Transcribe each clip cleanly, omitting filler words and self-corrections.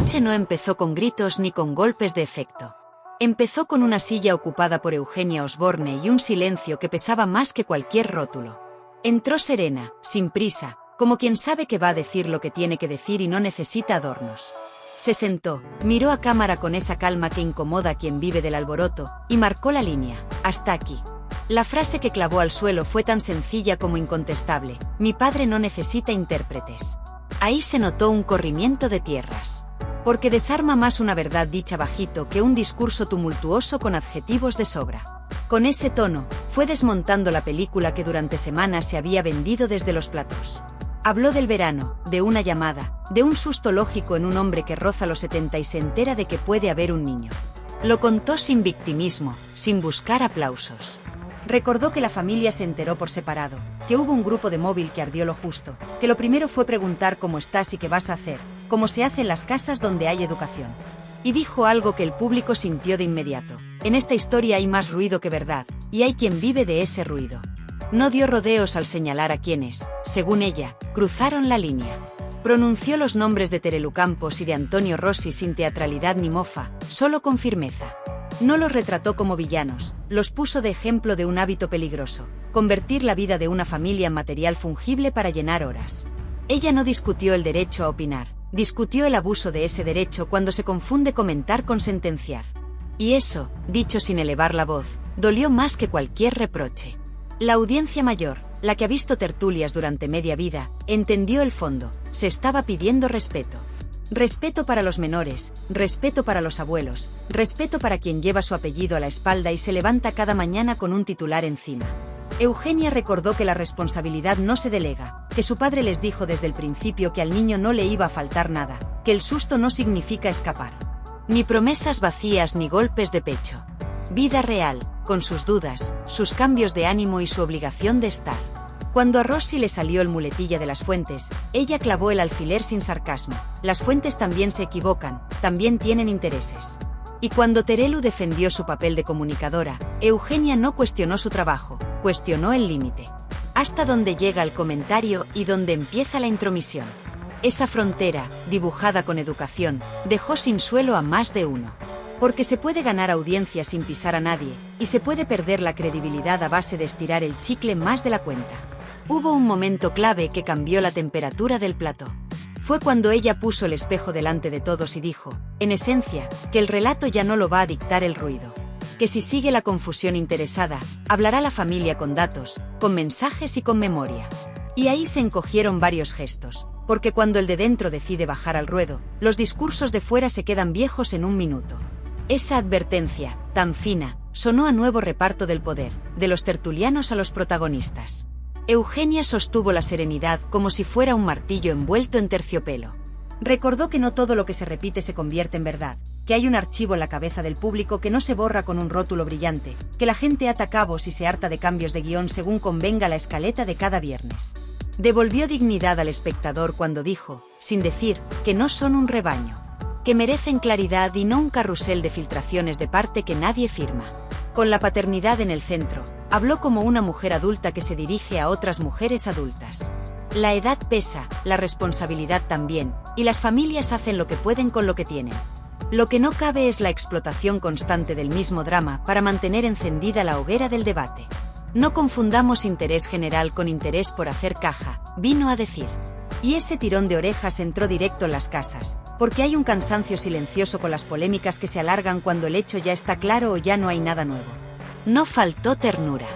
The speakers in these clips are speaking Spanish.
noche no empezó con gritos ni con golpes de efecto. Empezó con una silla ocupada por Eugenia Osborne y un silencio que pesaba más que cualquier rótulo. Entró serena, sin prisa, como quien sabe que va a decir lo que tiene que decir y no necesita adornos. Se sentó, miró a cámara con esa calma que incomoda a quien vive del alboroto, y marcó la línea: hasta aquí. La frase que clavó al suelo fue tan sencilla como incontestable: mi padre no necesita intérpretes. Ahí se notó un corrimiento de tierras. Porque desarma más una verdad dicha bajito que un discurso tumultuoso con adjetivos de sobra. Con ese tono, fue desmontando la película que durante semanas se había vendido desde los platós. Habló del verano, de una llamada, de un susto lógico en un hombre que roza los 70 y se entera de que puede haber un niño. Lo contó sin victimismo, sin buscar aplausos. Recordó que la familia se enteró por separado, que hubo un grupo de móvil que ardió lo justo, que lo primero fue preguntar cómo estás y qué vas a hacer, como se hace en las casas donde hay educación. Y dijo algo que el público sintió de inmediato: en esta historia hay más ruido que verdad, y hay quien vive de ese ruido. No dio rodeos al señalar a quienes, según ella, cruzaron la línea. Pronunció los nombres de Terelu Campos y de Antonio Rossi sin teatralidad ni mofa, solo con firmeza. No los retrató como villanos, los puso de ejemplo de un hábito peligroso: convertir la vida de una familia en material fungible para llenar horas. Ella no discutió el derecho a opinar, discutió el abuso de ese derecho cuando se confunde comentar con sentenciar. Y eso, dicho sin elevar la voz, dolió más que cualquier reproche. La audiencia mayor, la que ha visto tertulias durante media vida, entendió el fondo: se estaba pidiendo respeto. Respeto para los menores, respeto para los abuelos, respeto para quien lleva su apellido a la espalda y se levanta cada mañana con un titular encima. Eugenia recordó que la responsabilidad no se delega, que su padre les dijo desde el principio que al niño no le iba a faltar nada, que el susto no significa escapar. Ni promesas vacías ni golpes de pecho. Vida real, con sus dudas, sus cambios de ánimo y su obligación de estar. Cuando a Rossi le salió el muletilla de las fuentes, ella clavó el alfiler sin sarcasmo: las fuentes también se equivocan, también tienen intereses. Y cuando Terelu defendió su papel de comunicadora, Eugenia no cuestionó su trabajo, cuestionó el límite. Hasta dónde llega el comentario y dónde empieza la intromisión. Esa frontera, dibujada con educación, dejó sin suelo a más de uno. Porque se puede ganar audiencia sin pisar a nadie, y se puede perder la credibilidad a base de estirar el chicle más de la cuenta. Hubo un momento clave que cambió la temperatura del plató. Fue cuando ella puso el espejo delante de todos y dijo, en esencia, que el relato ya no lo va a dictar el ruido. Que si sigue la confusión interesada, hablará la familia con datos, con mensajes y con memoria. Y ahí se encogieron varios gestos, porque cuando el de dentro decide bajar al ruedo, los discursos de fuera se quedan viejos en un minuto. Esa advertencia, tan fina, sonó a nuevo reparto del poder, de los tertulianos a los protagonistas. Eugenia sostuvo la serenidad como si fuera un martillo envuelto en terciopelo. Recordó que no todo lo que se repite se convierte en verdad, que hay un archivo en la cabeza del público que no se borra con un rótulo brillante, que la gente ata cabos y se harta de cambios de guión según convenga la escaleta de cada viernes. Devolvió dignidad al espectador cuando dijo, sin decir, que no son un rebaño, que merecen claridad y no un carrusel de filtraciones de parte que nadie firma. Con la paternidad en el centro, habló como una mujer adulta que se dirige a otras mujeres adultas. La edad pesa, la responsabilidad también, y las familias hacen lo que pueden con lo que tienen. Lo que no cabe es la explotación constante del mismo drama para mantener encendida la hoguera del debate. No confundamos interés general con interés por hacer caja, vino a decir. Y ese tirón de orejas entró directo en las casas, porque hay un cansancio silencioso con las polémicas que se alargan cuando el hecho ya está claro o ya no hay nada nuevo. No faltó ternura.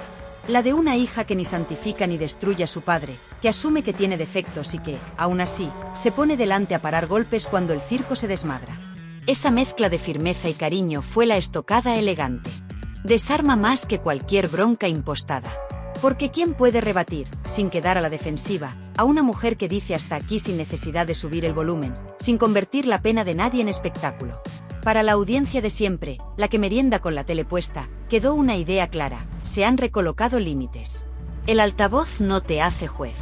La de una hija que ni santifica ni destruye a su padre, que asume que tiene defectos y que, aún así, se pone delante a parar golpes cuando el circo se desmadra. Esa mezcla de firmeza y cariño fue la estocada elegante. Desarma más que cualquier bronca impostada. Porque ¿quién puede rebatir, sin quedar a la defensiva, a una mujer que dice hasta aquí sin necesidad de subir el volumen, sin convertir la pena de nadie en espectáculo? Para la audiencia de siempre, la que merienda con la tele puesta, quedó una idea clara: se han recolocado límites. El altavoz no te hace juez.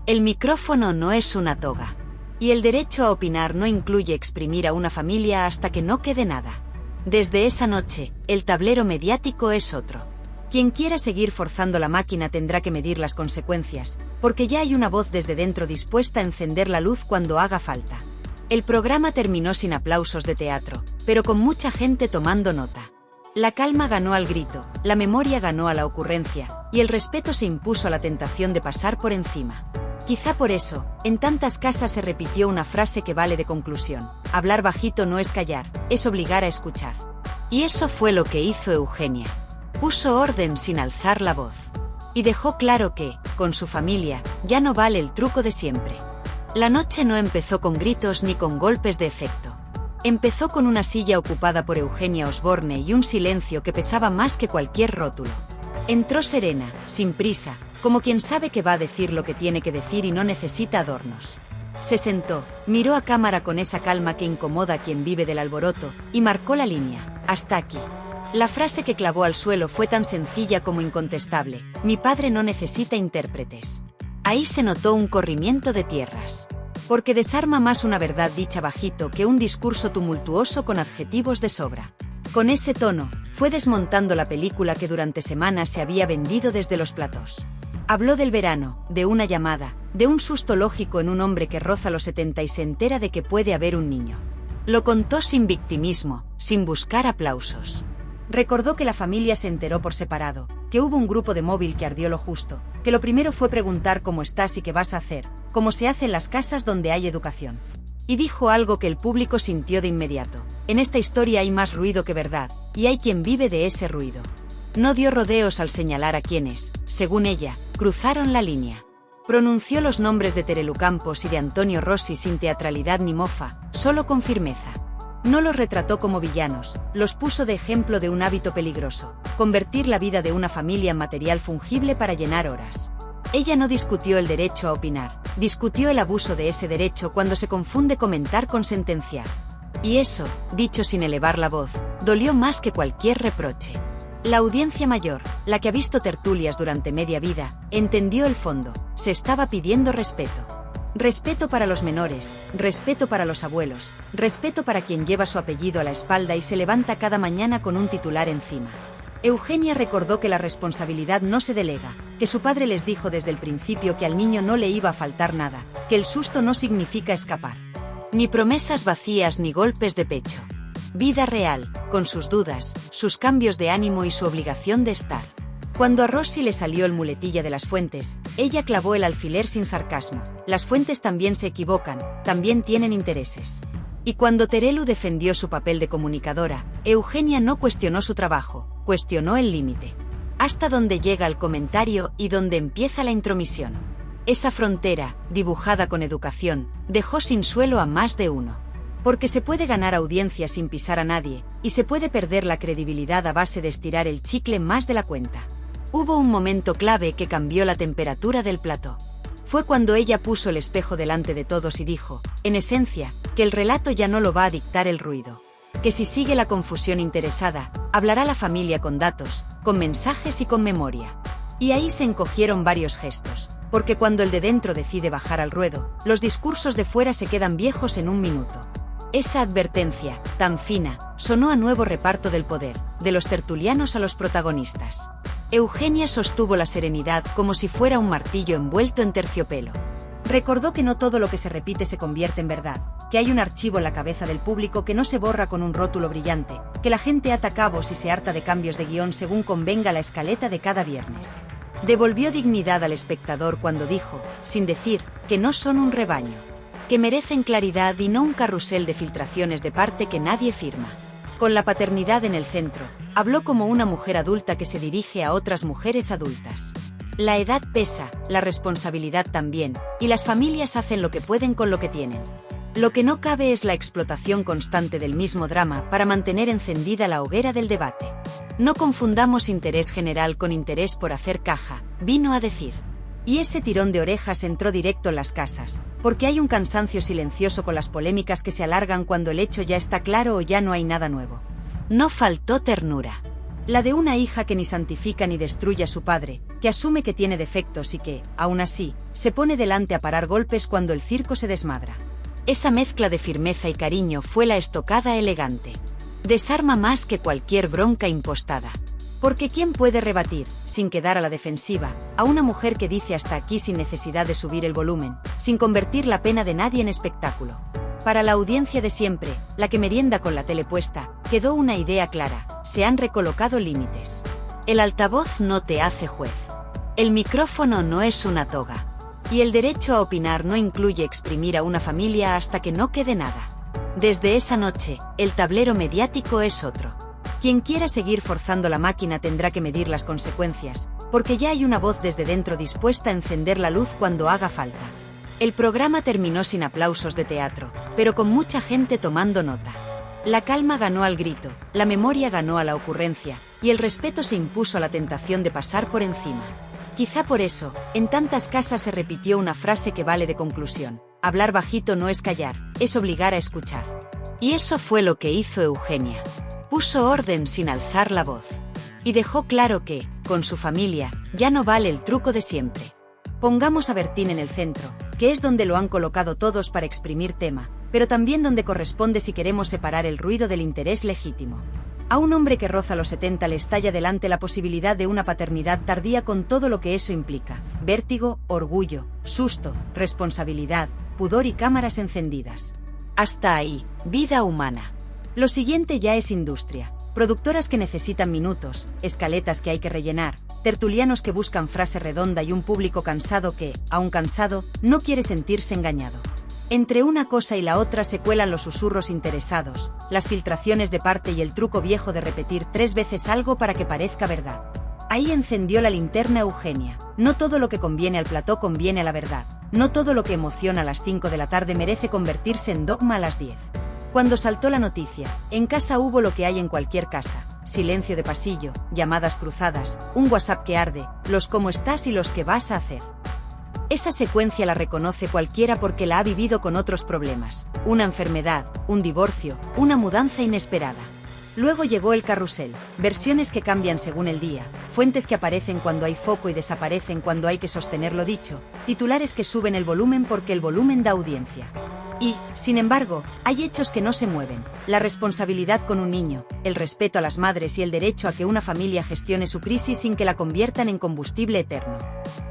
El micrófono no es una toga. Y el derecho a opinar no incluye exprimir a una familia hasta que no quede nada. Desde esa noche, el tablero mediático es otro. Quien quiera seguir forzando la máquina tendrá que medir las consecuencias, porque ya hay una voz desde dentro dispuesta a encender la luz cuando haga falta. El programa terminó sin aplausos de teatro, pero con mucha gente tomando nota. La calma ganó al grito, la memoria ganó a la ocurrencia, y el respeto se impuso a la tentación de pasar por encima. Quizá por eso, en tantas casas se repitió una frase que vale de conclusión: hablar bajito no es callar, es obligar a escuchar. Y eso fue lo que hizo Eugenia. Puso orden sin alzar la voz. Y dejó claro que, con su familia, ya no vale el truco de siempre. La noche no empezó con gritos ni con golpes de efecto. Empezó con una silla ocupada por Eugenia Osborne y un silencio que pesaba más que cualquier rótulo. Entró serena, sin prisa, como quien sabe que va a decir lo que tiene que decir y no necesita adornos. Se sentó, miró a cámara con esa calma que incomoda a quien vive del alboroto, y marcó la línea: hasta aquí. La frase que clavó al suelo fue tan sencilla como incontestable: mi padre no necesita intérpretes. Ahí se notó un corrimiento de tierras. Porque desarma más una verdad dicha bajito que un discurso tumultuoso con adjetivos de sobra. Con ese tono, fue desmontando la película que durante semanas se había vendido desde los platós. Habló del verano, de una llamada, de un susto lógico en un hombre que roza los 70 y se entera de que puede haber un niño. Lo contó sin victimismo, sin buscar aplausos. Recordó que la familia se enteró por separado, que hubo un grupo de móvil que ardió lo justo, que lo primero fue preguntar cómo estás y qué vas a hacer, como se hace en las casas donde hay educación. Y dijo algo que el público sintió de inmediato: en esta historia hay más ruido que verdad, y hay quien vive de ese ruido. No dio rodeos al señalar a quienes, según ella, cruzaron la línea. Pronunció los nombres de Terelu Campos y de Antonio Rossi sin teatralidad ni mofa, solo con firmeza. No los retrató como villanos, los puso de ejemplo de un hábito peligroso: convertir la vida de una familia en material fungible para llenar horas. Ella no discutió el derecho a opinar, discutió el abuso de ese derecho cuando se confunde comentar con sentenciar. Y eso, dicho sin elevar la voz, dolió más que cualquier reproche. La audiencia mayor, la que ha visto tertulias durante media vida, entendió el fondo: se estaba pidiendo respeto. Respeto para los menores, respeto para los abuelos, respeto para quien lleva su apellido a la espalda y se levanta cada mañana con un titular encima. Eugenia recordó que la responsabilidad no se delega, que su padre les dijo desde el principio que al niño no le iba a faltar nada, que el susto no significa escapar. Ni promesas vacías ni golpes de pecho. Vida real, con sus dudas, sus cambios de ánimo y su obligación de estar. Cuando a Rossi le salió el muletilla de las fuentes, ella clavó el alfiler sin sarcasmo: las fuentes también se equivocan, también tienen intereses. Y cuando Terelu defendió su papel de comunicadora, Eugenia no cuestionó su trabajo, cuestionó el límite. Hasta dónde llega el comentario y dónde empieza la intromisión. Esa frontera, dibujada con educación, dejó sin suelo a más de uno. Porque se puede ganar audiencia sin pisar a nadie, y se puede perder la credibilidad a base de estirar el chicle más de la cuenta. Hubo un momento clave que cambió la temperatura del plató. Fue cuando ella puso el espejo delante de todos y dijo, en esencia, que el relato ya no lo va a dictar el ruido. Que si sigue la confusión interesada, hablará la familia con datos, con mensajes y con memoria. Y ahí se encogieron varios gestos, porque cuando el de dentro decide bajar al ruedo, los discursos de fuera se quedan viejos en un minuto. Esa advertencia, tan fina, sonó a nuevo reparto del poder, de los tertulianos a los protagonistas. Eugenia sostuvo la serenidad como si fuera un martillo envuelto en terciopelo. Recordó que no todo lo que se repite se convierte en verdad, que hay un archivo en la cabeza del público que no se borra con un rótulo brillante, que la gente ata cabos y se harta de cambios de guión según convenga la escaleta de cada viernes. Devolvió dignidad al espectador cuando dijo, sin decir, que no son un rebaño, que merecen claridad y no un carrusel de filtraciones de parte que nadie firma. Con la paternidad en el centro, habló como una mujer adulta que se dirige a otras mujeres adultas. La edad pesa, la responsabilidad también, y las familias hacen lo que pueden con lo que tienen. Lo que no cabe es la explotación constante del mismo drama para mantener encendida la hoguera del debate. No confundamos interés general con interés por hacer caja, vino a decir. Y ese tirón de orejas entró directo en las casas, porque hay un cansancio silencioso con las polémicas que se alargan cuando el hecho ya está claro o ya no hay nada nuevo. No faltó ternura. La de una hija que ni santifica ni destruye a su padre, que asume que tiene defectos y que, aún así, se pone delante a parar golpes cuando el circo se desmadra. Esa mezcla de firmeza y cariño fue la estocada elegante. Desarma más que cualquier bronca impostada. Porque ¿quién puede rebatir, sin quedar a la defensiva, a una mujer que dice hasta aquí sin necesidad de subir el volumen, sin convertir la pena de nadie en espectáculo? Para la audiencia de siempre, la que merienda con la tele puesta, quedó una idea clara: se han recolocado límites. El altavoz no te hace juez. El micrófono no es una toga. Y el derecho a opinar no incluye exprimir a una familia hasta que no quede nada. Desde esa noche, el tablero mediático es otro. Quien quiera seguir forzando la máquina tendrá que medir las consecuencias, porque ya hay una voz desde dentro dispuesta a encender la luz cuando haga falta. El programa terminó sin aplausos de teatro, pero con mucha gente tomando nota. La calma ganó al grito, la memoria ganó a la ocurrencia, y el respeto se impuso a la tentación de pasar por encima. Quizá por eso, en tantas casas se repitió una frase que vale de conclusión: hablar bajito no es callar, es obligar a escuchar. Y eso fue lo que hizo Eugenia. Puso orden sin alzar la voz. Y dejó claro que, con su familia, ya no vale el truco de siempre. Pongamos a Bertín en el centro, que es donde lo han colocado todos para exprimir tema, pero también donde corresponde si queremos separar el ruido del interés legítimo. A un hombre que roza los 70 le estalla delante la posibilidad de una paternidad tardía con todo lo que eso implica: vértigo, orgullo, susto, responsabilidad, pudor y cámaras encendidas. Hasta ahí, vida humana. Lo siguiente ya es industria. Productoras que necesitan minutos, escaletas que hay que rellenar, tertulianos que buscan frase redonda y un público cansado que, aun cansado, no quiere sentirse engañado. Entre una cosa y la otra se cuelan los susurros interesados, las filtraciones de parte y el truco viejo de repetir 3 veces algo para que parezca verdad. Ahí encendió la linterna Eugenia. No todo lo que conviene al plató conviene a la verdad. No todo lo que emociona a las 5 de la tarde merece convertirse en dogma a las 10. Cuando saltó la noticia, en casa hubo lo que hay en cualquier casa: silencio de pasillo, llamadas cruzadas, un WhatsApp que arde, los cómo estás y los que vas a hacer. Esa secuencia la reconoce cualquiera porque la ha vivido con otros problemas: una enfermedad, un divorcio, una mudanza inesperada. Luego llegó el carrusel, versiones que cambian según el día, fuentes que aparecen cuando hay foco y desaparecen cuando hay que sostener lo dicho, titulares que suben el volumen porque el volumen da audiencia. Y, sin embargo, hay hechos que no se mueven: la responsabilidad con un niño, el respeto a las madres y el derecho a que una familia gestione su crisis sin que la conviertan en combustible eterno.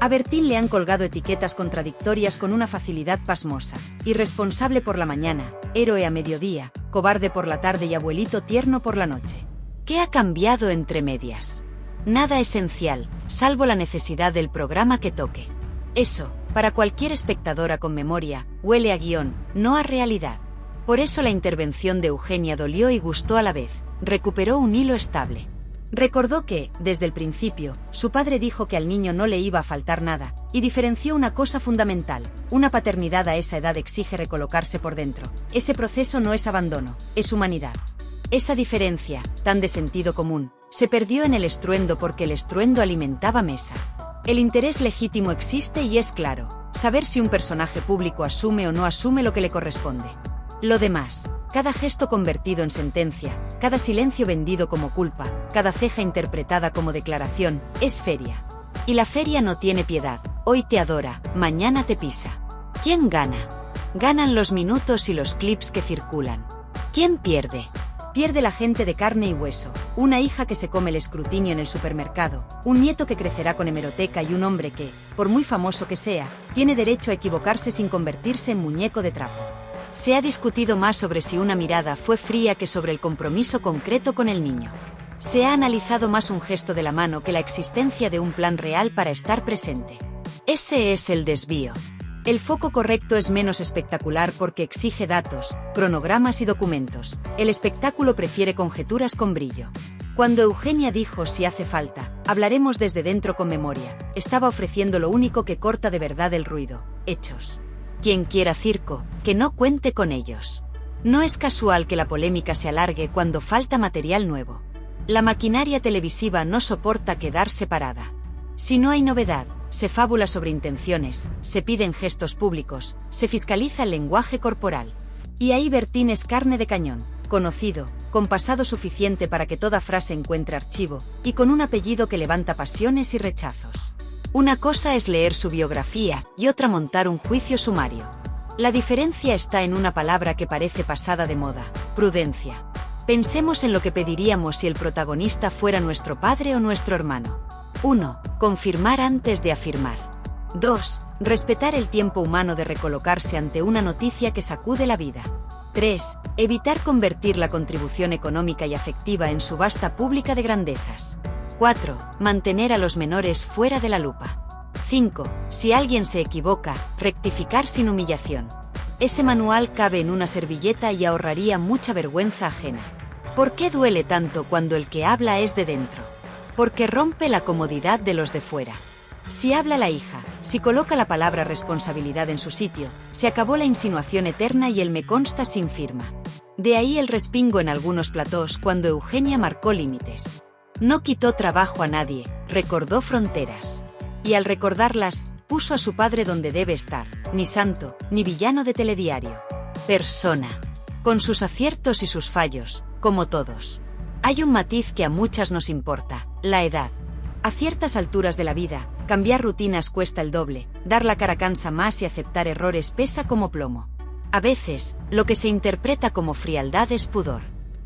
A Bertín le han colgado etiquetas contradictorias con una facilidad pasmosa: irresponsable por la mañana, héroe a mediodía, cobarde por la tarde y abuelito tierno por la noche. ¿Qué ha cambiado entre medias? Nada esencial, salvo la necesidad del programa que toque. Eso, para cualquier espectadora con memoria, huele a guión, no a realidad. Por eso la intervención de Eugenia dolió y gustó a la vez: recuperó un hilo estable. Recordó que, desde el principio, su padre dijo que al niño no le iba a faltar nada, y diferenció una cosa fundamental: una paternidad a esa edad exige recolocarse por dentro. Ese proceso no es abandono, es humanidad. Esa diferencia, tan de sentido común, se perdió en el estruendo porque el estruendo alimentaba mesa. El interés legítimo existe y es claro: saber si un personaje público asume o no asume lo que le corresponde. Lo demás, cada gesto convertido en sentencia, cada silencio vendido como culpa, cada ceja interpretada como declaración, es feria. Y la feria no tiene piedad: hoy te adora, mañana te pisa. ¿Quién gana? Ganan los minutos y los clips que circulan. ¿Quién pierde? Pierde la gente de carne y hueso: una hija que se come el escrutinio en el supermercado, un nieto que crecerá con hemeroteca y un hombre que, por muy famoso que sea, tiene derecho a equivocarse sin convertirse en muñeco de trapo. Se ha discutido más sobre si una mirada fue fría que sobre el compromiso concreto con el niño. Se ha analizado más un gesto de la mano que la existencia de un plan real para estar presente. Ese es el desvío. El foco correcto es menos espectacular porque exige datos, cronogramas y documentos. El espectáculo prefiere conjeturas con brillo. Cuando Eugenia dijo "si hace falta, hablaremos desde dentro con memoria", estaba ofreciendo lo único que corta de verdad el ruido: hechos. Quien quiera circo, que no cuente con ellos. No es casual que la polémica se alargue cuando falta material nuevo. La maquinaria televisiva no soporta quedarse parada. Si no hay novedad, se fábula sobre intenciones, se piden gestos públicos, se fiscaliza el lenguaje corporal. Y ahí Bertín es carne de cañón, conocido, con pasado suficiente para que toda frase encuentre archivo, y con un apellido que levanta pasiones y rechazos. Una cosa es leer su biografía y otra montar un juicio sumario. La diferencia está en una palabra que parece pasada de moda: prudencia. Pensemos en lo que pediríamos si el protagonista fuera nuestro padre o nuestro hermano. 1. Confirmar antes de afirmar. 2. Respetar el tiempo humano de recolocarse ante una noticia que sacude la vida. 3. Evitar convertir la contribución económica y afectiva en subasta pública de grandezas. 4. Mantener a los menores fuera de la lupa. 5. Si alguien se equivoca, rectificar sin humillación. Ese manual cabe en una servilleta y ahorraría mucha vergüenza ajena. ¿Por qué duele tanto cuando el que habla es de dentro? Porque rompe la comodidad de los de fuera. Si habla la hija, si coloca la palabra responsabilidad en su sitio, se acabó la insinuación eterna y el me consta sin firma. De ahí el respingo en algunos platós cuando Eugenia marcó límites. No quitó trabajo a nadie, recordó fronteras. Y al recordarlas, puso a su padre donde debe estar, ni santo, ni villano de telediario. Persona. Con sus aciertos y sus fallos, como todos. Hay un matiz que a muchas nos importa, la edad. A ciertas alturas de la vida, cambiar rutinas cuesta el doble, dar la cara cansa más y aceptar errores pesa como plomo. A veces, lo que se interpreta como frialdad es pudor.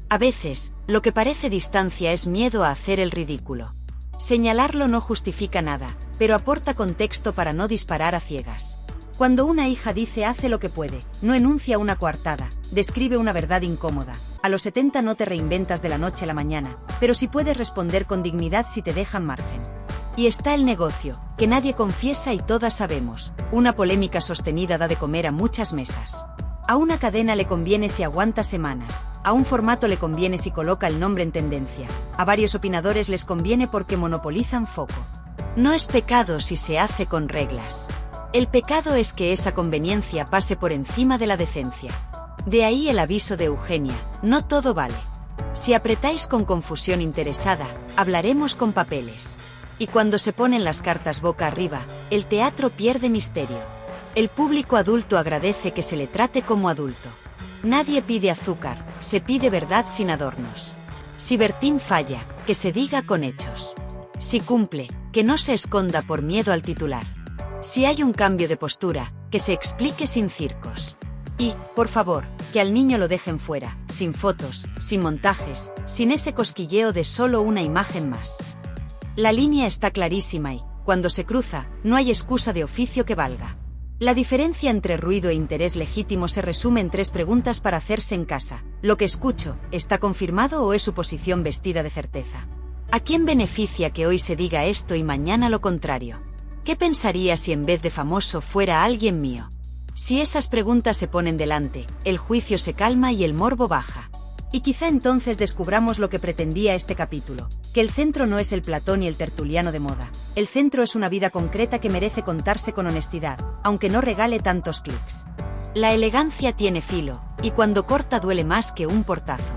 A veces, lo que parece distancia es miedo a hacer el ridículo. Señalarlo no justifica nada, pero aporta contexto para no disparar a ciegas. Cuando una hija dice hace lo que puede, no enuncia una coartada, describe una verdad incómoda. A los 70 no te reinventas de la noche a la mañana, pero sí puedes responder con dignidad si te dejan margen. Y está el negocio, que nadie confiesa y todas sabemos. Una polémica sostenida da de comer a muchas mesas. A una cadena le conviene si aguanta semanas, a un formato le conviene si coloca el nombre en tendencia, a varios opinadores les conviene porque monopolizan foco. No es pecado si se hace con reglas. El pecado es que esa conveniencia pase por encima de la decencia. De ahí el aviso de Eugenia, no todo vale. Si apretáis con confusión interesada, hablaremos con papeles. Y cuando se ponen las cartas boca arriba, el teatro pierde misterio. El público adulto agradece que se le trate como adulto. Nadie pide azúcar, se pide verdad sin adornos. Si Bertín falla, que se diga con hechos. Si cumple, que no se esconda por miedo al titular. Si hay un cambio de postura, que se explique sin circos. Y, por favor, que al niño lo dejen fuera, sin fotos, sin montajes, sin ese cosquilleo de solo una imagen más. La línea está clarísima y, cuando se cruza, no hay excusa de oficio que valga. La diferencia entre ruido e interés legítimo se resume en 3 preguntas para hacerse en casa. ¿Lo que escucho, está confirmado o es suposición vestida de certeza? ¿A quién beneficia que hoy se diga esto y mañana lo contrario? ¿Qué pensaría si en vez de famoso fuera alguien mío? Si esas preguntas se ponen delante, el juicio se calma y el morbo baja. Y quizá entonces descubramos lo que pretendía este capítulo, que el centro no es el Platón y el tertuliano de moda. El centro es una vida concreta que merece contarse con honestidad, aunque no regale tantos clics. La elegancia tiene filo, y cuando corta duele más que un portazo.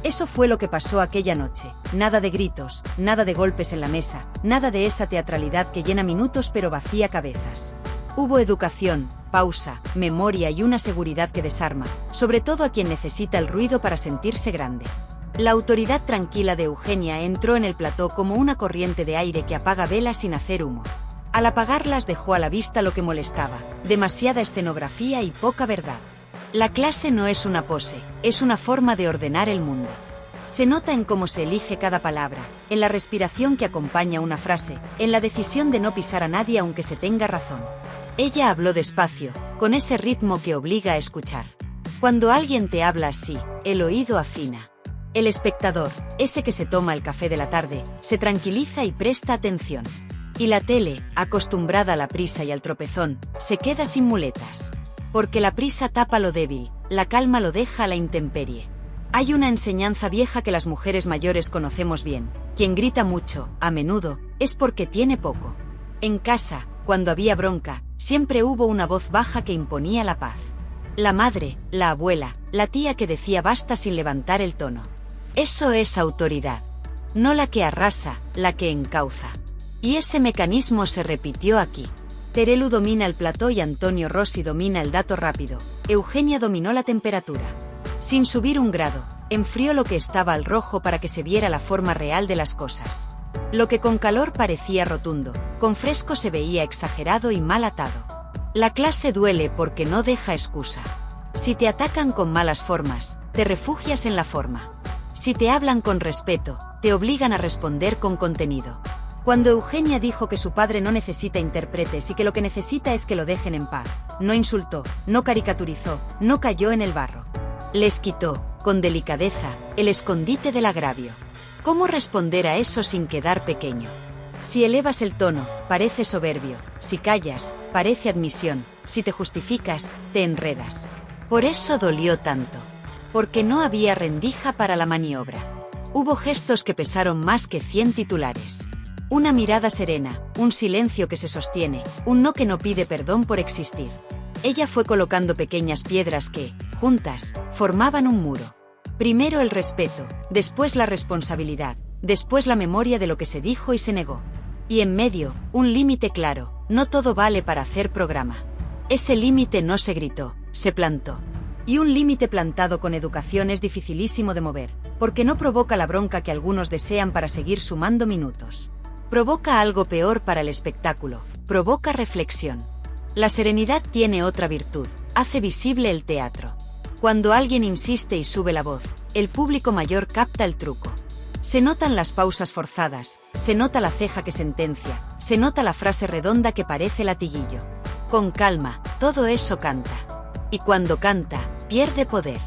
Eso fue lo que pasó aquella noche, nada de gritos, nada de golpes en la mesa, nada de esa teatralidad que llena minutos pero vacía cabezas. Hubo educación, pausa, memoria y una seguridad que desarma, sobre todo a quien necesita el ruido para sentirse grande. La autoridad tranquila de Eugenia entró en el plató como una corriente de aire que apaga velas sin hacer humo. Al apagarlas dejó a la vista lo que molestaba, demasiada escenografía y poca verdad. La clase no es una pose, es una forma de ordenar el mundo. Se nota en cómo se elige cada palabra, en la respiración que acompaña una frase, en la decisión de no pisar a nadie aunque se tenga razón. Ella habló despacio, con ese ritmo que obliga a escuchar. Cuando alguien te habla así, el oído afina. El espectador, ese que se toma el café de la tarde, se tranquiliza y presta atención. Y la tele, acostumbrada a la prisa y al tropezón, se queda sin muletas. Porque la prisa tapa lo débil, la calma lo deja a la intemperie. Hay una enseñanza vieja que las mujeres mayores conocemos bien. Quien grita mucho, a menudo, es porque tiene poco. En casa, cuando había bronca, siempre hubo una voz baja que imponía la paz. La madre, la abuela, la tía que decía basta sin levantar el tono. Eso es autoridad. No la que arrasa, la que encauza. Y ese mecanismo se repitió aquí. Terelu domina el plató y Antonio Rossi domina el dato rápido. Eugenia dominó la temperatura. Sin subir un grado, enfrió lo que estaba al rojo para que se viera la forma real de las cosas. Lo que con calor parecía rotundo, con fresco se veía exagerado y mal atado. La clase duele porque no deja excusa. Si te atacan con malas formas, te refugias en la forma. Si te hablan con respeto, te obligan a responder con contenido. Cuando Eugenia dijo que su padre no necesita intérpretes y que lo que necesita es que lo dejen en paz, no insultó, no caricaturizó, no cayó en el barro. Les quitó, con delicadeza, el escondite del agravio. ¿Cómo responder a eso sin quedar pequeño? Si elevas el tono, parece soberbio; si callas, parece admisión; si te justificas, te enredas. Por eso dolió tanto. Porque no había rendija para la maniobra. Hubo gestos que pesaron más que 100 titulares. Una mirada serena, un silencio que se sostiene, un no que no pide perdón por existir. Ella fue colocando pequeñas piedras que, juntas, formaban un muro. Primero el respeto, después la responsabilidad, después la memoria de lo que se dijo y se negó. Y en medio, un límite claro: no todo vale para hacer programa. Ese límite no se gritó, se plantó. Y un límite plantado con educación es dificilísimo de mover, porque no provoca la bronca que algunos desean para seguir sumando minutos. Provoca algo peor para el espectáculo, provoca reflexión. La serenidad tiene otra virtud: hace visible el teatro. Cuando alguien insiste y sube la voz, el público mayor capta el truco. Se notan las pausas forzadas, se nota la ceja que sentencia, se nota la frase redonda que parece latiguillo. Con calma, todo eso canta. Y cuando canta, pierde poder.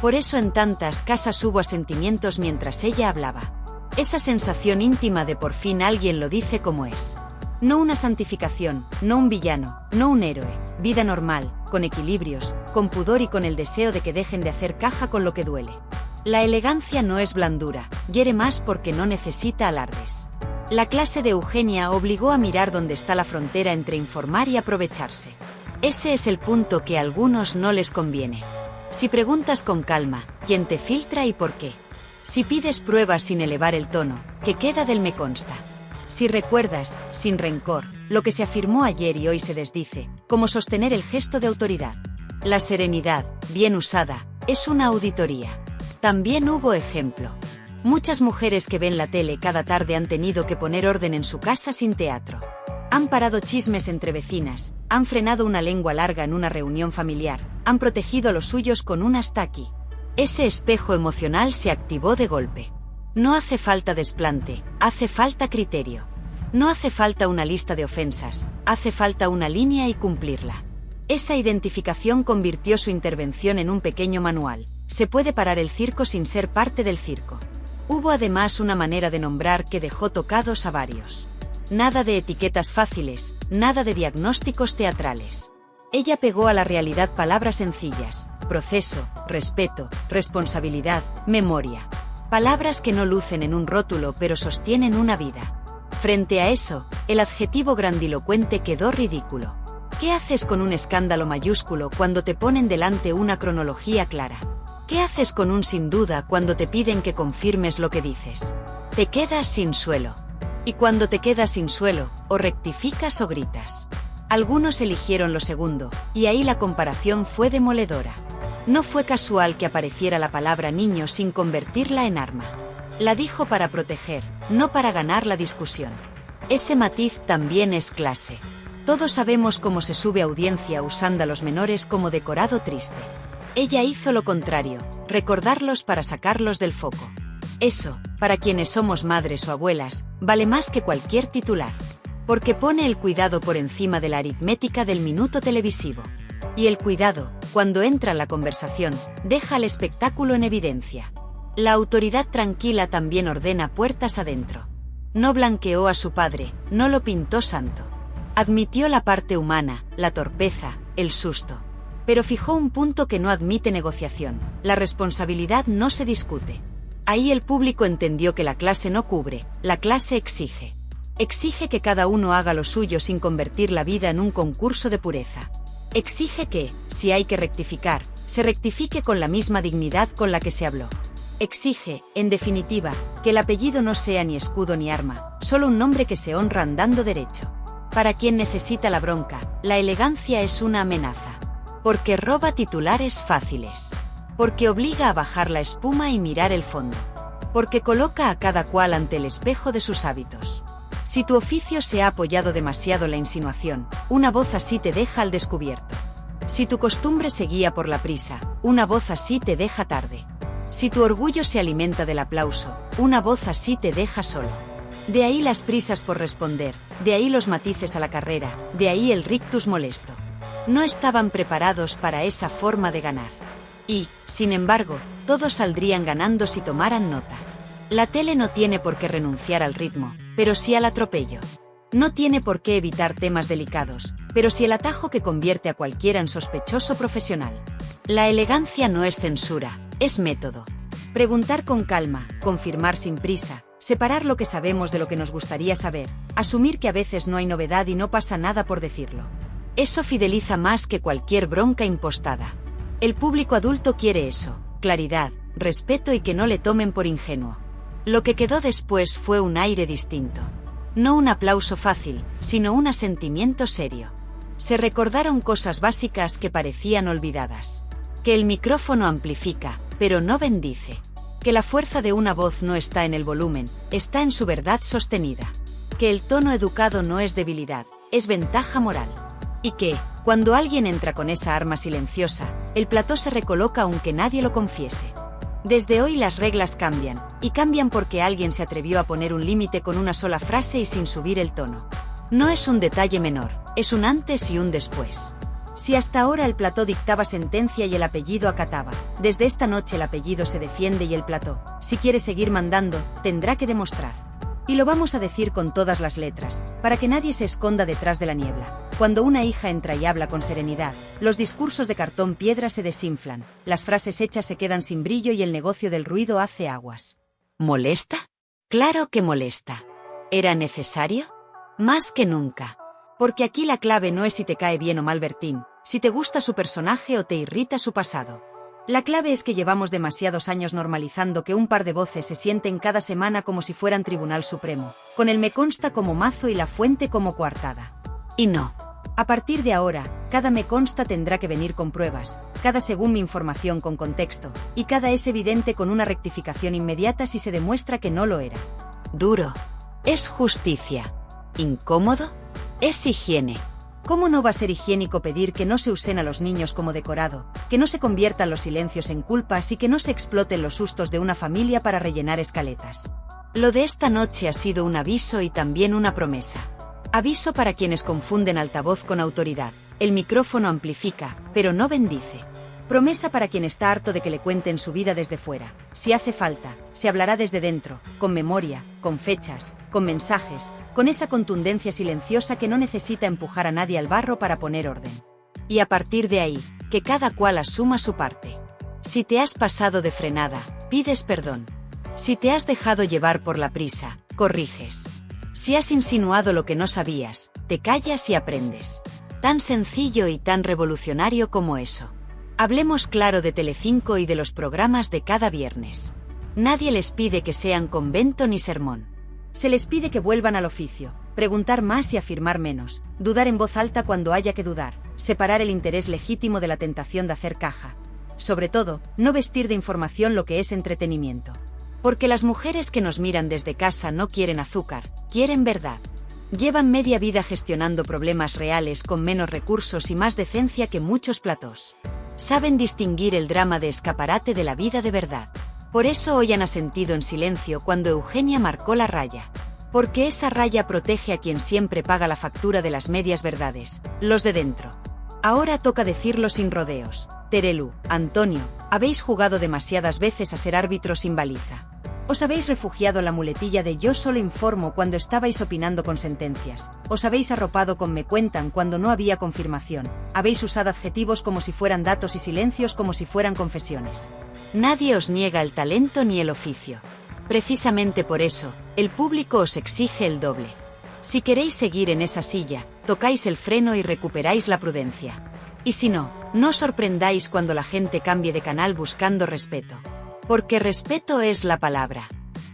Por eso en tantas casas hubo asentimientos mientras ella hablaba. Esa sensación íntima de por fin alguien lo dice como es. No una santificación, no un villano, no un héroe. Vida normal, con equilibrios, con pudor y con el deseo de que dejen de hacer caja con lo que duele. La elegancia no es blandura, hiere más porque no necesita alardes. La clase de Eugenia obligó a mirar dónde está la frontera entre informar y aprovecharse. Ese es el punto que a algunos no les conviene. Si preguntas con calma, ¿quién te filtra y por qué? Si pides pruebas sin elevar el tono, ¿qué queda del me consta? Si recuerdas, sin rencor, lo que se afirmó ayer y hoy se desdice, como sostener el gesto de autoridad. La serenidad, bien usada, es una auditoría. También hubo ejemplo. Muchas mujeres que ven la tele cada tarde han tenido que poner orden en su casa sin teatro. Han parado chismes entre vecinas, han frenado una lengua larga en una reunión familiar, han protegido a los suyos con un hasta aquí. Ese espejo emocional se activó de golpe. No hace falta desplante, hace falta criterio. No hace falta una lista de ofensas, hace falta una línea y cumplirla. Esa identificación convirtió su intervención en un pequeño manual. Se puede parar el circo sin ser parte del circo. Hubo además una manera de nombrar que dejó tocados a varios. Nada de etiquetas fáciles, nada de diagnósticos teatrales. Ella pegó a la realidad palabras sencillas: proceso, respeto, responsabilidad, memoria. Palabras que no lucen en un rótulo pero sostienen una vida. Frente a eso, el adjetivo grandilocuente quedó ridículo. ¿Qué haces con un escándalo mayúsculo cuando te ponen delante una cronología clara? ¿Qué haces con un sin duda cuando te piden que confirmes lo que dices? Te quedas sin suelo. Y cuando te quedas sin suelo, o rectificas o gritas. Algunos eligieron lo segundo, y ahí la comparación fue demoledora. No fue casual que apareciera la palabra niño sin convertirla en arma. La dijo para proteger, no para ganar la discusión. Ese matiz también es clase. Todos sabemos cómo se sube audiencia usando a los menores como decorado triste. Ella hizo lo contrario, recordarlos para sacarlos del foco. Eso, para quienes somos madres o abuelas, vale más que cualquier titular. Porque pone el cuidado por encima de la aritmética del minuto televisivo. Y el cuidado, cuando entra en la conversación, deja el espectáculo en evidencia. La autoridad tranquila también ordena puertas adentro. No blanqueó a su padre, no lo pintó santo. Admitió la parte humana, la torpeza, el susto. Pero fijó un punto que no admite negociación: la responsabilidad no se discute. Ahí el público entendió que la clase no cubre, la clase exige. Exige que cada uno haga lo suyo sin convertir la vida en un concurso de pureza. Exige que, si hay que rectificar, se rectifique con la misma dignidad con la que se habló. Exige, en definitiva, que el apellido no sea ni escudo ni arma, solo un nombre que se honra andando derecho. Para quien necesita la bronca, la elegancia es una amenaza. Porque roba titulares fáciles. Porque obliga a bajar la espuma y mirar el fondo. Porque coloca a cada cual ante el espejo de sus hábitos. Si tu oficio se ha apoyado demasiado en la insinuación, una voz así te deja al descubierto. Si tu costumbre se guía por la prisa, una voz así te deja tarde. Si tu orgullo se alimenta del aplauso, una voz así te deja solo. De ahí las prisas por responder, de ahí los matices a la carrera, de ahí el rictus molesto. No estaban preparados para esa forma de ganar. Y, sin embargo, todos saldrían ganando si tomaran nota. La tele no tiene por qué renunciar al ritmo, pero sí al atropello. No tiene por qué evitar temas delicados, pero sí el atajo que convierte a cualquiera en sospechoso profesional. La elegancia no es censura, es método. Preguntar con calma, confirmar sin prisa, separar lo que sabemos de lo que nos gustaría saber, asumir que a veces no hay novedad y no pasa nada por decirlo. Eso fideliza más que cualquier bronca impostada. El público adulto quiere eso, claridad, respeto y que no le tomen por ingenuo. Lo que quedó después fue un aire distinto. No un aplauso fácil, sino un asentimiento serio. Se recordaron cosas básicas que parecían olvidadas. Que el micrófono amplifica, pero no bendice. Que la fuerza de una voz no está en el volumen, está en su verdad sostenida. Que el tono educado no es debilidad, es ventaja moral. Y que, cuando alguien entra con esa arma silenciosa, el plató se recoloca aunque nadie lo confiese. Desde hoy las reglas cambian, y cambian porque alguien se atrevió a poner un límite con una sola frase y sin subir el tono. No es un detalle menor, es un antes y un después. Si hasta ahora el plató dictaba sentencia y el apellido acataba, desde esta noche el apellido se defiende y el plató, si quiere seguir mandando, tendrá que demostrar. Y lo vamos a decir con todas las letras, para que nadie se esconda detrás de la niebla. Cuando una hija entra y habla con serenidad, los discursos de cartón piedra se desinflan, las frases hechas se quedan sin brillo y el negocio del ruido hace aguas. ¿Molesta? Claro que molesta. ¿Era necesario? Más que nunca. Porque aquí la clave no es si te cae bien o mal Bertín, si te gusta su personaje o te irrita su pasado. La clave es que llevamos demasiados años normalizando que un par de voces se sienten cada semana como si fueran Tribunal Supremo, con el me consta como mazo y la fuente como coartada. Y no. A partir de ahora, cada me consta tendrá que venir con pruebas, cada según mi información con contexto, y cada es evidente con una rectificación inmediata si se demuestra que no lo era. Duro. Es justicia. ¿Incómodo? Es higiene. ¿Cómo no va a ser higiénico pedir que no se usen a los niños como decorado, que no se conviertan los silencios en culpas y que no se exploten los sustos de una familia para rellenar escaletas? Lo de esta noche ha sido un aviso y también una promesa. Aviso para quienes confunden altavoz con autoridad. El micrófono amplifica, pero no bendice. Promesa para quien está harto de que le cuenten su vida desde fuera. Si hace falta, se hablará desde dentro, con memoria, con fechas, con mensajes, con esa contundencia silenciosa que no necesita empujar a nadie al barro para poner orden. Y a partir de ahí, que cada cual asuma su parte. Si te has pasado de frenada, pides perdón. Si te has dejado llevar por la prisa, corriges. Si has insinuado lo que no sabías, te callas y aprendes. Tan sencillo y tan revolucionario como eso. Hablemos claro de Telecinco y de los programas de cada viernes. Nadie les pide que sean convento ni sermón. Se les pide que vuelvan al oficio, preguntar más y afirmar menos, dudar en voz alta cuando haya que dudar, separar el interés legítimo de la tentación de hacer caja. Sobre todo, no vestir de información lo que es entretenimiento. Porque las mujeres que nos miran desde casa no quieren azúcar, quieren verdad. Llevan media vida gestionando problemas reales con menos recursos y más decencia que muchos platós. Saben distinguir el drama de escaparate de la vida de verdad. Por eso hoy han asentido en silencio cuando Eugenia marcó la raya. Porque esa raya protege a quien siempre paga la factura de las medias verdades, los de dentro. Ahora toca decirlo sin rodeos. Terelu, Antonio, habéis jugado demasiadas veces a ser árbitros sin baliza. Os habéis refugiado en la muletilla de yo solo informo cuando estabais opinando con sentencias. Os habéis arropado con me cuentan cuando no había confirmación. Habéis usado adjetivos como si fueran datos y silencios como si fueran confesiones. Nadie os niega el talento ni el oficio. Precisamente por eso, el público os exige el doble. Si queréis seguir en esa silla, tocáis el freno y recuperáis la prudencia. Y si no, no os sorprendáis cuando la gente cambie de canal buscando respeto. Porque respeto es la palabra.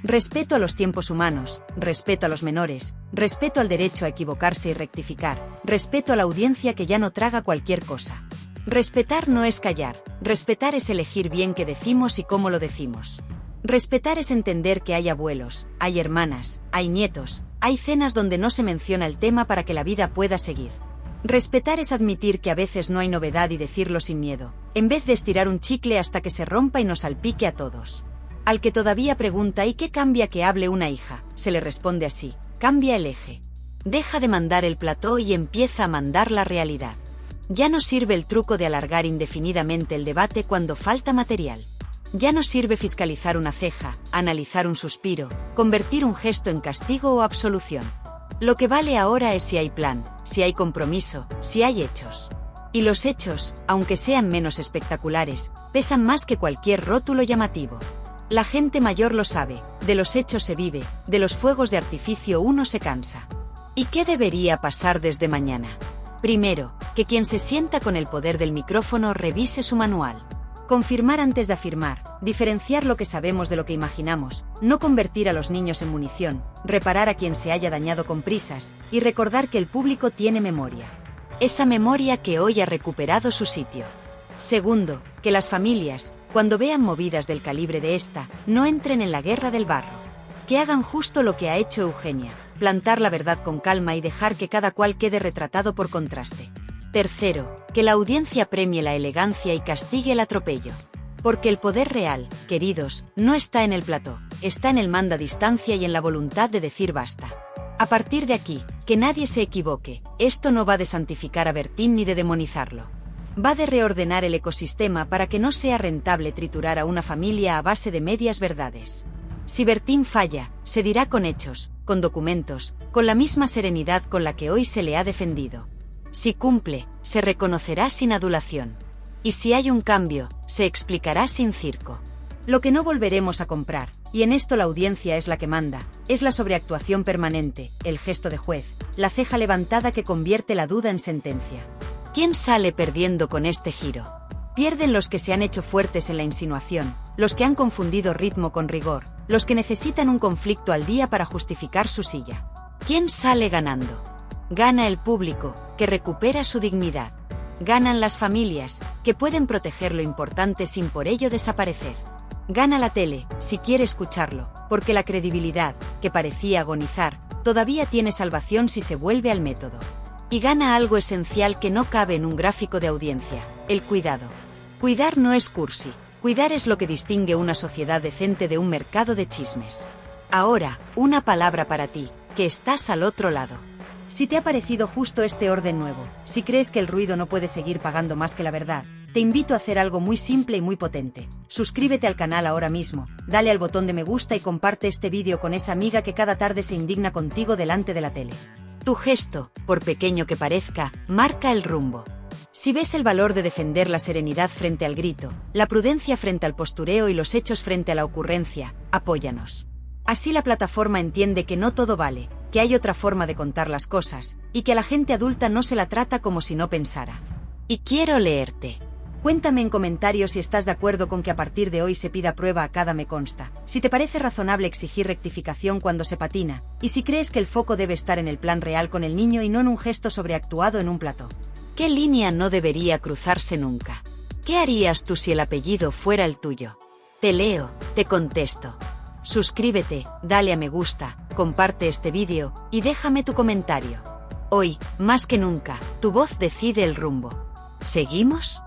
Respeto a los tiempos humanos, respeto a los menores, respeto al derecho a equivocarse y rectificar, respeto a la audiencia que ya no traga cualquier cosa. Respetar no es callar, respetar es elegir bien qué decimos y cómo lo decimos. Respetar es entender que hay abuelos, hay hermanas, hay nietos, hay cenas donde no se menciona el tema para que la vida pueda seguir. Respetar es admitir que a veces no hay novedad y decirlo sin miedo, en vez de estirar un chicle hasta que se rompa y nos salpique a todos. Al que todavía pregunta ¿y qué cambia que hable una hija? Se le responde así: cambia el eje. Deja de mandar el plató y empieza a mandar la realidad. Ya no sirve el truco de alargar indefinidamente el debate cuando falta material. Ya no sirve fiscalizar una ceja, analizar un suspiro, convertir un gesto en castigo o absolución. Lo que vale ahora es si hay plan, si hay compromiso, si hay hechos. Y los hechos, aunque sean menos espectaculares, pesan más que cualquier rótulo llamativo. La gente mayor lo sabe, de los hechos se vive, de los fuegos de artificio uno se cansa. ¿Y qué debería pasar desde mañana? Primero, que quien se sienta con el poder del micrófono revise su manual. Confirmar antes de afirmar, diferenciar lo que sabemos de lo que imaginamos, no convertir a los niños en munición, reparar a quien se haya dañado con prisas, y recordar que el público tiene memoria. Esa memoria que hoy ha recuperado su sitio. Segundo, que las familias, cuando vean movidas del calibre de esta, no entren en la guerra del barro. Que hagan justo lo que ha hecho Eugenia, plantar la verdad con calma y dejar que cada cual quede retratado por contraste. Tercero, que la audiencia premie la elegancia y castigue el atropello. Porque el poder real, queridos, no está en el plató, está en el mando a distancia y en la voluntad de decir basta. A partir de aquí, que nadie se equivoque, esto no va de santificar a Bertín ni de demonizarlo. Va de reordenar el ecosistema para que no sea rentable triturar a una familia a base de medias verdades. Si Bertín falla, se dirá con hechos, con documentos, con la misma serenidad con la que hoy se le ha defendido. Si cumple, se reconocerá sin adulación. Y si hay un cambio, se explicará sin circo. Lo que no volveremos a comprar, y en esto la audiencia es la que manda, es la sobreactuación permanente, el gesto de juez, la ceja levantada que convierte la duda en sentencia. ¿Quién sale perdiendo con este giro? Pierden los que se han hecho fuertes en la insinuación, los que han confundido ritmo con rigor, los que necesitan un conflicto al día para justificar su silla. ¿Quién sale ganando? Gana el público, que recupera su dignidad. Ganan las familias, que pueden proteger lo importante sin por ello desaparecer. Gana la tele, si quiere escucharlo, porque la credibilidad, que parecía agonizar, todavía tiene salvación si se vuelve al método. Y gana algo esencial que no cabe en un gráfico de audiencia: el cuidado. Cuidar no es cursi, cuidar es lo que distingue una sociedad decente de un mercado de chismes. Ahora, una palabra para ti, que estás al otro lado. Si te ha parecido justo este orden nuevo, si crees que el ruido no puede seguir pagando más que la verdad, te invito a hacer algo muy simple y muy potente. Suscríbete al canal ahora mismo, dale al botón de me gusta y comparte este vídeo con esa amiga que cada tarde se indigna contigo delante de la tele. Tu gesto, por pequeño que parezca, marca el rumbo. Si ves el valor de defender la serenidad frente al grito, la prudencia frente al postureo y los hechos frente a la ocurrencia, apóyanos. Así la plataforma entiende que no todo vale, que hay otra forma de contar las cosas, y que a la gente adulta no se la trata como si no pensara. Y quiero leerte. Cuéntame en comentarios si estás de acuerdo con que a partir de hoy se pida prueba a cada me consta, si te parece razonable exigir rectificación cuando se patina, y si crees que el foco debe estar en el plan real con el niño y no en un gesto sobreactuado en un plató. ¿Qué línea no debería cruzarse nunca? ¿Qué harías tú si el apellido fuera el tuyo? Te leo, te contesto. Suscríbete, dale a me gusta, comparte este vídeo, y déjame tu comentario. Hoy, más que nunca, tu voz decide el rumbo. ¿Seguimos?